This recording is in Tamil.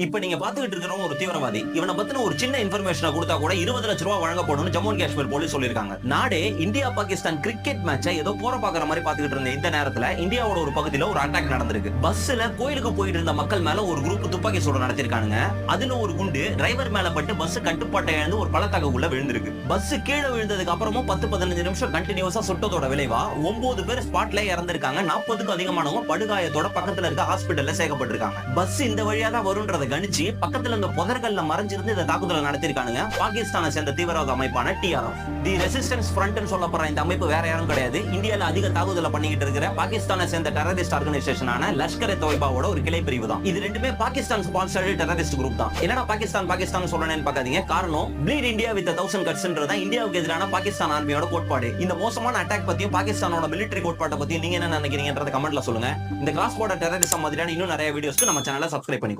இப்ப நீங்க பாத்துக்கிட்டு இருக்கிற ஒரு தீவிரவாதி இவனை பத்தின ஒரு சின்ன இன்ஃபர்மேஷனை கொடுத்தா கூட 20 லட்சம் ரூபாய் வழங்கப்படும் ஜம்மு அண்ட் காஷ்மீர் போலீஸ் சொல்லிருக்காங்க. நாடே இந்தியா பாகிஸ்தான் கிரிக்கெட் மேட்சை ஏதோ போற பாக்குற மாதிரி பாத்துக்கிட்டு இருந்த இந்த நேரத்துல இந்தியாவோட ஒரு பகுதியில ஒரு அட்டாக் நடந்திருக்கு. பஸ்ல கோயிலுக்கு போயிட்டு இருந்த மக்கள் மேல ஒரு குரூப் துப்பாக்கி சூடு நடத்திருக்காங்க. அதுல ஒரு குண்டு டிரைவர் மேல பட்டு பஸ் கட்டுப்பாட்டை இழந்து ஒரு பள்ளத்தாக்குள்ள விழுந்திருக்கு. பஸ் கீழே விழுந்ததுக்கு அப்புறமும் 10-15 நிமிஷம் கண்டினியூஸா சுட்டதோட விளைவா 9 பேர் ஸ்பாட்ல இறந்திருக்காங்க. 40க்கும் அதிகமானவங்க படுகாயத்தோட பக்கத்துல இருக்க ஹாஸ்பிட்டல்ல சேர்க்கப்பட்டிருக்காங்க. பஸ் இந்த வழியா தான் வரும்ன்றத கணிச்சு பக்கத்துல இந்த புதர்கள்ல மறைஞ்சிருந்து இந்த தாக்குதலை நடத்திருக்கானுங்க பாகிஸ்தானை சேர்ந்த தீவிரவாத அமைப்பான TRF. தி ரெசிஸ்டன்ஸ் ஃப்ரண்ட் சொல்லப்படுற இந்த அமைப்பு வேற யாரும் கிடையாது. இந்தியால அதிக தாக்குதலை பண்ணிக்கிட்டு இருக்கிற பாகிஸ்தானை சேர்ந்த டெரரிஸ்ட் ஆர்கனைசேஷனான லஷ்கர் தொய்பாவோட ஒரு கிளை பிரிவு தான். இது ரெண்டுமே பாகிஸ்தான் ஸ்பான்சர்டு டெரரிஸ்ட் குரூப் தான். என்னடா பாகிஸ்தான் சொல்லணும்னு பாக்காதீங்க. காரணம் ப்ளீட் இந்தியா வித் 1000 கட்ஸ்ன்றதா இந்தியாவுக்கு எதிரான பாகிஸ்தான் ஆர்மியோட கோட்பாடு. இந்த மோசமான அட்டாக் பத்தியும் பாகிஸ்தானோட மிலிட்டரி கோட்பாட்டை பத்தியும் நீங்க என்ன நினைக்கிறீங்கன்றத கமெண்ட்ல சொல்லுங்க. இந்த கிராஸ் பார்டர் டெரரிசம் மாதிரியான இன்னும் நிறைய வீடியோஸ்க்கு நம்ம சேனலை சப்ஸ்கிரைப் பண்ணிக்கோங்க.